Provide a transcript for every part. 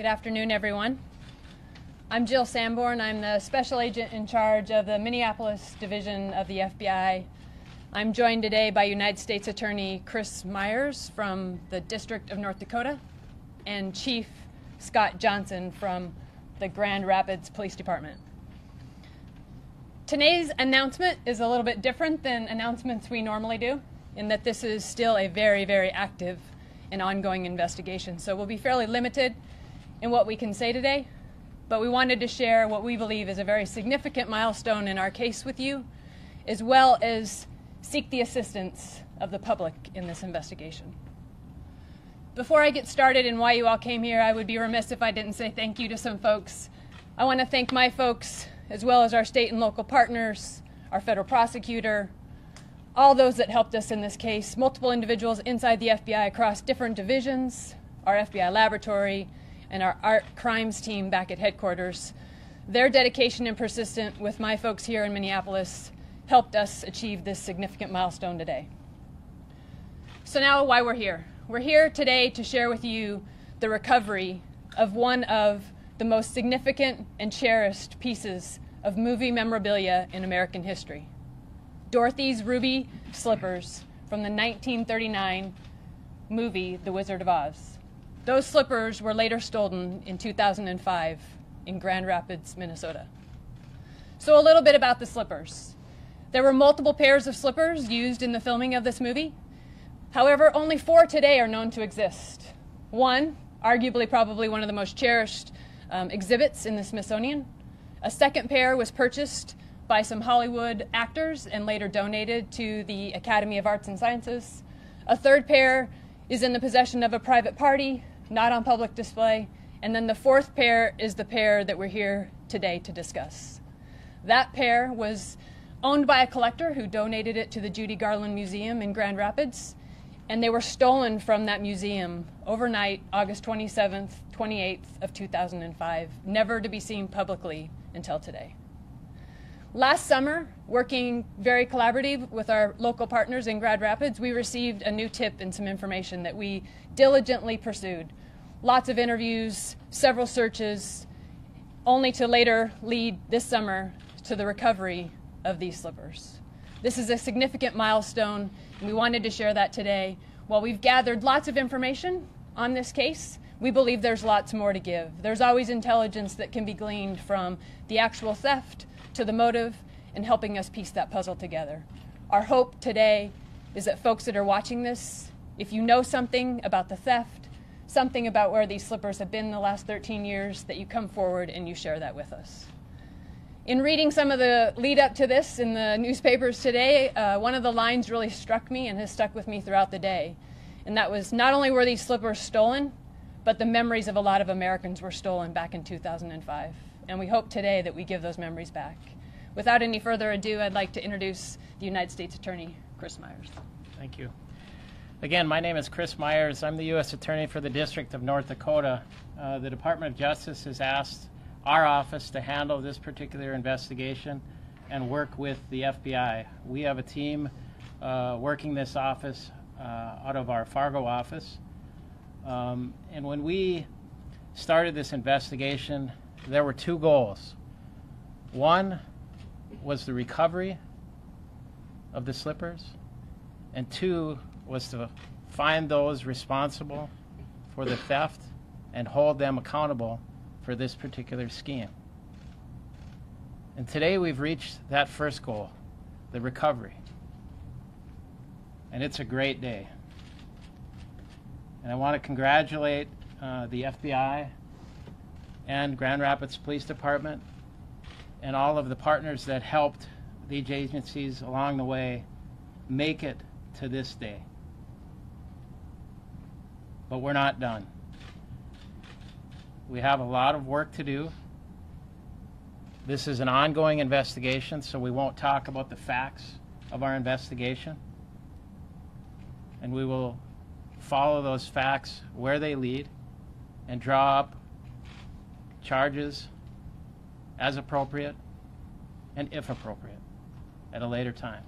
Good afternoon, everyone. I'm Jill Sanborn. I'm the special agent in charge of the Minneapolis division of the FBI. I'm joined today by United States Attorney Chris Myers from the District of North Dakota and Chief Scott Johnson from the Grand Rapids Police Department. Today's announcement is a little bit different than announcements we normally do, in that this is still a very, very active and ongoing investigation. So we'll be fairly limited in what we can say today, but we wanted to share what we believe is a very significant milestone in our case with you, as well as seek the assistance of the public in this investigation. Before I get started in why you all came here, I would be remiss if I didn't say thank you to some folks. I want to thank my folks, as well as our state and local partners, our federal prosecutor, all those that helped us in this case, multiple individuals inside the FBI across different divisions, our FBI laboratory, and our art crimes team back at headquarters. Their dedication and persistence with my folks here in Minneapolis helped us achieve this significant milestone today. So now why we're here. We're here today to share with you the recovery of one of the most significant and cherished pieces of movie memorabilia in American history. Dorothy's ruby slippers from the 1939 movie The Wizard of Oz. Those slippers were later stolen in 2005 in Grand Rapids, Minnesota. So a little bit about the slippers. There were multiple pairs of slippers used in the filming of this movie. However, only 4 today are known to exist. One, arguably probably one of the most cherished exhibits in the Smithsonian. A second pair was purchased by some Hollywood actors and later donated to the Academy of Arts and Sciences. A third pair is in the possession of a private party, not on public display. And then the fourth pair is the pair that we're here today to discuss. That pair was owned by a collector who donated it to the Judy Garland Museum in Grand Rapids, and they were stolen from that museum overnight, August 27th, 28th of 2005, never to be seen publicly until today. Last summer, working very collaborative with our local partners in Grand Rapids, we received a new tip and some information that we diligently pursued. Lots of interviews, several searches, only to later lead this summer to the recovery of these slippers. This is a significant milestone, and we wanted to share that today. While we've gathered lots of information on this case, we believe there's lots more to give. There's always intelligence that can be gleaned from the actual theft to the motive and helping us piece that puzzle together. Our hope today is that folks that are watching this, if you know something about the theft, something about where these slippers have been the last 13 years, that you come forward and you share that with us. In reading some of the lead up to this in the newspapers today, one of the lines really struck me and has stuck with me throughout the day. And that was, not only were these slippers stolen, but the memories of a lot of Americans were stolen back in 2005. And we hope today that we give those memories back. Without any further ado, I'd like to introduce the United States Attorney, Chris Myers. Thank you. Again, my name is Chris Myers. I'm the U.S. Attorney for the District of North Dakota. The Department of Justice has asked our office to handle this particular investigation and work with the FBI. We have a team working this office out of our Fargo office. And when we started this investigation, there were 2 goals. One was the recovery of the slippers, and 2 was to find those responsible for the theft and hold them accountable for this particular scheme. And today we've reached that first goal, the recovery. And it's a great day. And I want to congratulate the FBI and Grand Rapids Police Department and all of the partners that helped these agencies along the way make it to this day. But we're not done. We have a lot of work to do. This is an ongoing investigation, so we won't talk about the facts of our investigation. And we will follow those facts where they lead and draw up charges as appropriate and if appropriate at a later time.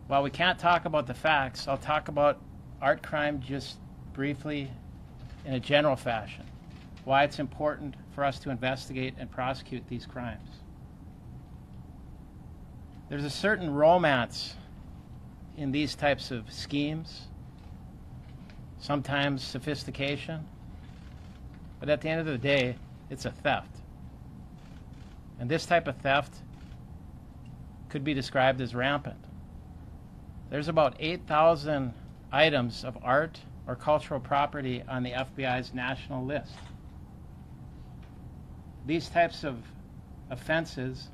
While we can't talk about the facts, I'll talk about art crime just briefly in a general fashion why it's important for us to investigate and prosecute these crimes. There's a certain romance in these types of schemes, sometimes sophistication, but at the end of the day, it's a theft. And this type of theft could be described as rampant. There's about 8,000 items of art or cultural property on the FBI's national list. These types of offenses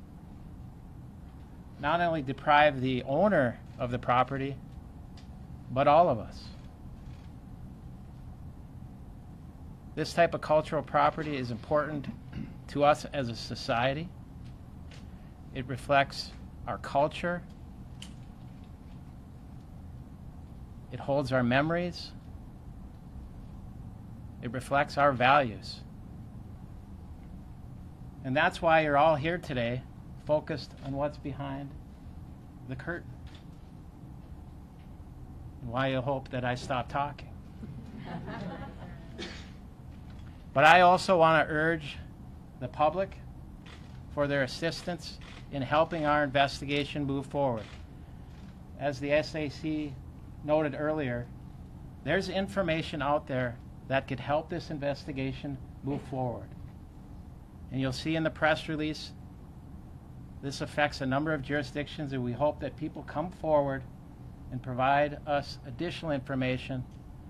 not only deprive the owner of the property, but all of us. This type of cultural property is important to us as a society. It reflects our culture. It holds our memories. It reflects our values. And that's why you're all here today, focused on what's behind the curtain. And why you hope that I stop talking. But I also want to urge the public for their assistance in helping our investigation move forward. As the SAC noted earlier, there's information out there that could help this investigation move forward. And you'll see in the press release, this affects a number of jurisdictions, and we hope that people come forward and provide us additional information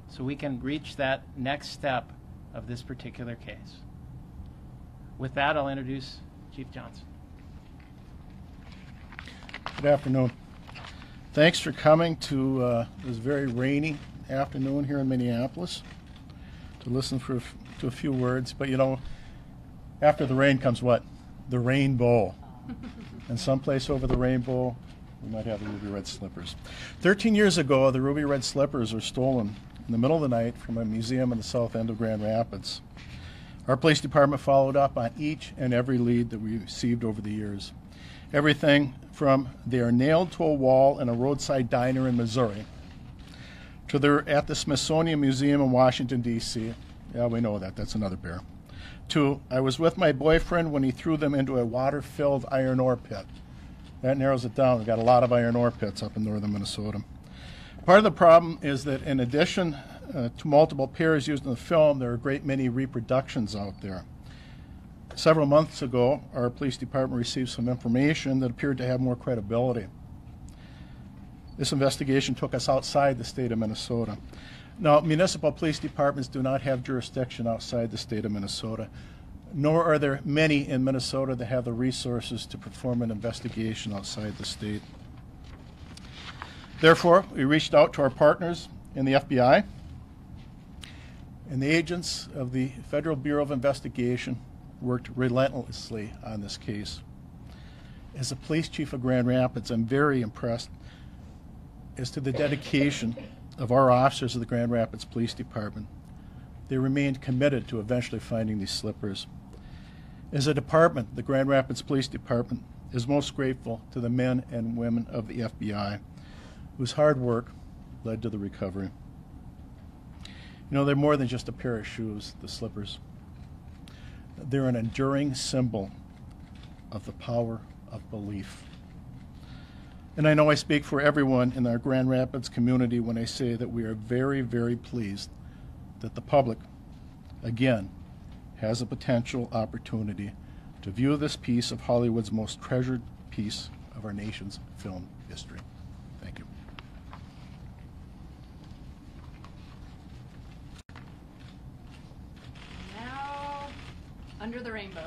so we can reach that next step of this particular case. With that, I'll introduce Chief Johnson. Good afternoon. Thanks for coming to this very rainy afternoon here in Minneapolis to listen to a few words. But you know, after the rain comes what? The rainbow. And someplace over the rainbow, we might have the ruby red slippers. 13 years ago, the ruby red slippers were stolen in the middle of the night from a museum in the south end of Grand Rapids. Our police department followed up on each and every lead that we received over the years. Everything from they are nailed to a wall in a roadside diner in Missouri to they're at the Smithsonian Museum in Washington, D.C. Yeah, we know that. That's another bear. To I was with my boyfriend when he threw them into a water-filled iron ore pit. That narrows it down. We've got a lot of iron ore pits up in northern Minnesota. Part of the problem is that in addition to multiple pairs used in the film, there are a great many reproductions out there. Several months ago, our police department received some information that appeared to have more credibility. This investigation took us outside the state of Minnesota. Now, municipal police departments do not have jurisdiction outside the state of Minnesota, nor are there many in Minnesota that have the resources to perform an investigation outside the state. Therefore, we reached out to our partners in the FBI and the agents of the Federal Bureau of Investigation worked relentlessly on this case. As the police chief of Grand Rapids, I'm very impressed as to the dedication of our officers of the Grand Rapids Police Department. They remained committed to eventually finding these slippers. As a department, the Grand Rapids Police Department is most grateful to the men and women of the FBI whose hard work led to the recovery. You know, they're more than just a pair of shoes, the slippers. They're an enduring symbol of the power of belief. And I know I speak for everyone in our Grand Rapids community when I say that we are very, very pleased that the public, again, has a potential opportunity to view this piece of Hollywood's most treasured piece of our nation's film history. Thank you. Now, Under the Rainbow.